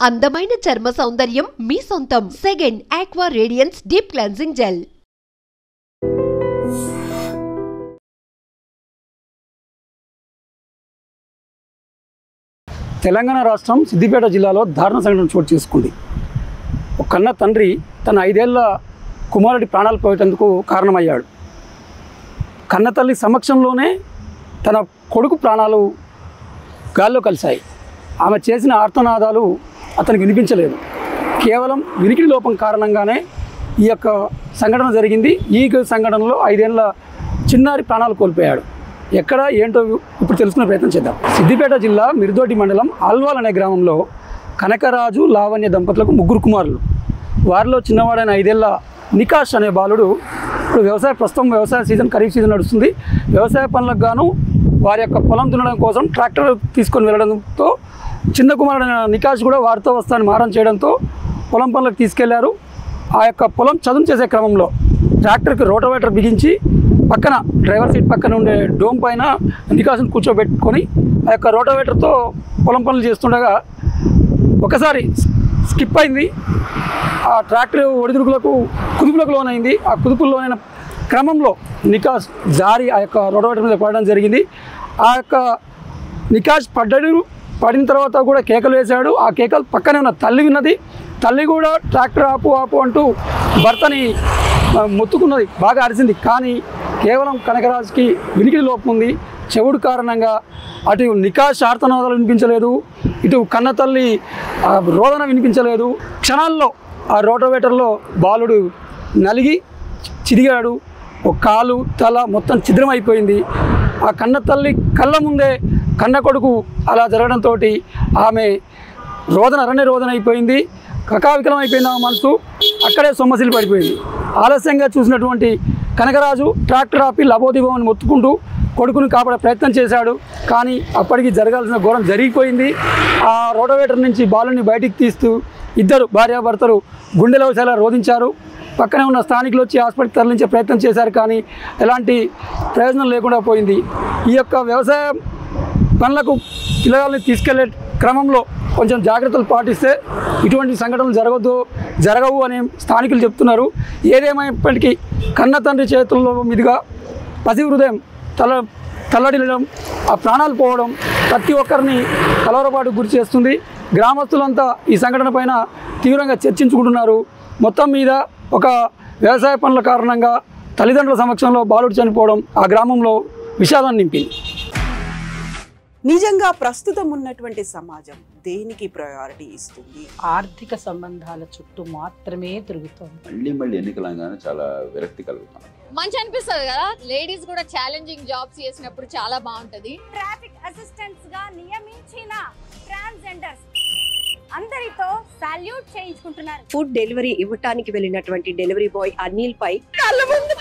అందమైన చర్మ సౌందర్యం మీ సొంతం. Second aqua radiance deep cleansing gel. Telangana రాష్ట్రం సిద్దిపేట జిల్లాలో దారుణ సంఘటన చోటు చేసుకుంది. ఒక కన్న తండ్రి తన 5 ఏళ్ల కుమారుడి ప్రాణాలు పోయేందుకు కారణమయ్యాడు. కన్న తల్లి సమక్షంలోనే తన కొడుకు ప్రాణాలు గాల్లో కలిశాయి. ఆమె చేసిన ఆర్తనాదాలు అతనికి వినిపించలేదు. కేవలం వినికిడి లోపం కారణంగానే ఈ యొక్క సంఘటన జరిగింది. ఈ సంఘటనలో 5 ఏళ్ల చిన్నారి ప్రాణాలు కోల్పోయాడు. ఎక్కడ ఏంటో ఇప్పుడు తెలుసుకునే ప్రయత్నం చేద్దాం. సిద్దిపేట జిల్లా మిర్దోటి మండలం ఆల్వాల్ అనే గ్రామంలో కనకరాజు, లావణ్య దంపతులకు 3 కుమారులు. వారిలో చిన్నవాడైన 5 ఏళ్ల నికాష్ అనే బాలుడు ఇప్పుడు ప్రస్తుతం వ్యవసాయ సీజన్, ఖరీఫ్ సీజన్ నడుస్తుంది. వ్యవసాయ పనులకు గాను వారి యొక్క పొలం దున్నడం కోసం ట్రాక్టర్ తీసుకొని వెళ్ళడంతో చిన్న కుమారుడైన నికాష్ కూడా వారితో వస్తాను మారం చేయడంతో పొలం పనులకు తీసుకెళ్లారు. ఆ యొక్క పొలం చదును చేసే క్రమంలో ట్రాక్టర్కి రోటోవేటర్ బిగించి పక్కన డ్రైవర్ సీట్ పక్కన ఉండే డోమ్ పైన నికాష్ను కూర్చోబెట్టుకొని ఆ యొక్క రోటోవేటర్తో పొలం పనులు చేస్తుండగా ఒకసారి స్కిప్ అయింది. ఆ ట్రాక్టర్ ఒడిదుడుకులకు కుదుపులకు లోనైంది. ఆ కుదుపుల్లోనైన క్రమంలో నికాష్ జారి ఆ యొక్క రోటోవేటర్ మీద పడడం జరిగింది. ఆ యొక్క నికాష్ పడిన తర్వాత కూడా కేకలు వేశాడు. ఆ కేకలు పక్కనే ఉన్న తల్లి విన్నది. తల్లి కూడా ట్రాక్టర్ ఆపు అంటూ భర్తని మొత్తుకున్నది, బాగా అరిచింది. కానీ కేవలం కనకరాజుకి వినికిడి లోపం ఉంది. చెవుడు కారణంగా అటు నికాష్ ఆర్తనాదాలు వినిపించలేదు, ఇటు కన్న తల్లి రోదన వినిపించలేదు. క్షణాల్లో ఆ రోటోవేటర్లో బాలుడు నలిగి చిరిగాడు. ఒక కాలు, తల మొత్తం ఛిద్రమైపోయింది. ఆ కన్న తల్లి కళ్ళ ముందే కన్న కొడుకు అలా జరగడంతో ఆమె అరణ్య రోదన అయిపోయింది. కకావికలం అయిపోయింది. ఆ మనసు అక్కడే సొమ్మసిల్లి పడిపోయింది. ఆలస్యంగా చూసినటువంటి కనకరాజు ట్రాక్టర్ ఆపి లబోదిబోమని మొత్తుకుంటూ కొడుకుని కాపాడే ప్రయత్నం చేశాడు. కానీ అప్పటికి జరగాల్సిన ఘోరం జరిగిపోయింది. ఆ రోటోవేటర్ నుంచి బాలుని బయటికి తీస్తూ ఇద్దరు భార్యాభర్తలు గుండెలో చాలా రోధించారు. పక్కనే ఉన్న స్థానికులు వచ్చి హాస్పిటల్కి తరలించే ప్రయత్నం చేశారు. కానీ ఎలాంటి ప్రయోజనం లేకుండా పోయింది. ఈ యొక్క వ్యవసాయ పనులకు పిల్లగాళ్ళని తీసుకెళ్లే క్రమంలో కొంచెం జాగ్రత్తలు పాటిస్తే ఇటువంటి సంఘటనలు జరగవు అని స్థానికులు చెప్తున్నారు. ఏదేమైనప్పటికీ కన్న తండ్రి చేతుల్లో మీదుగా పసి హృదయం తల్లడిల్లడం, ఆ ప్రాణాలు పోవడం ప్రతి ఒక్కరిని కలవరపాటుకు గురి చేస్తుంది. గ్రామస్తులంతా ఈ సంఘటన పైన తీవ్రంగా చర్చించుకుంటున్నారు. మొత్తం మీద ఒక వ్యవసాయ పనుల కారణంగా తల్లిదండ్రుల సమక్షంలో బాలుడు చనిపోవడం ఆ గ్రామంలో విషాదాన్ని నింపింది. నిజంగా ప్రస్తుతం ఉన్నటువంటి సమాజం దేనికి ప్రయారిటీ ఇస్తుంది? ఆర్థిక సంబంధాల చుట్టూ మాత్రమే తిరుగుతుంది. మళ్ళీ ఎన్నికలంగానే చాలా విరక్తి కలుగుతాం. మంచి అనిపిస్తుంది కదా, లేడీస్ కూడా ఛాలెంజింగ్ జాబ్స్ చేసినప్పుడు చాలా బాగుంటది. ట్రాఫిక్ అసిస్టెంట్స్ గా నియమించిన ట్రాన్స్జెండర్స్ అందరితో సాల్యూట్ చేయించుకుంటున్నారు. ఫుడ్ డెలివరీ ఇవ్వటానికి వెళ్ళినటువంటి డెలివరీ బాయ్ అనిల్ పై కళ్ళ ముందు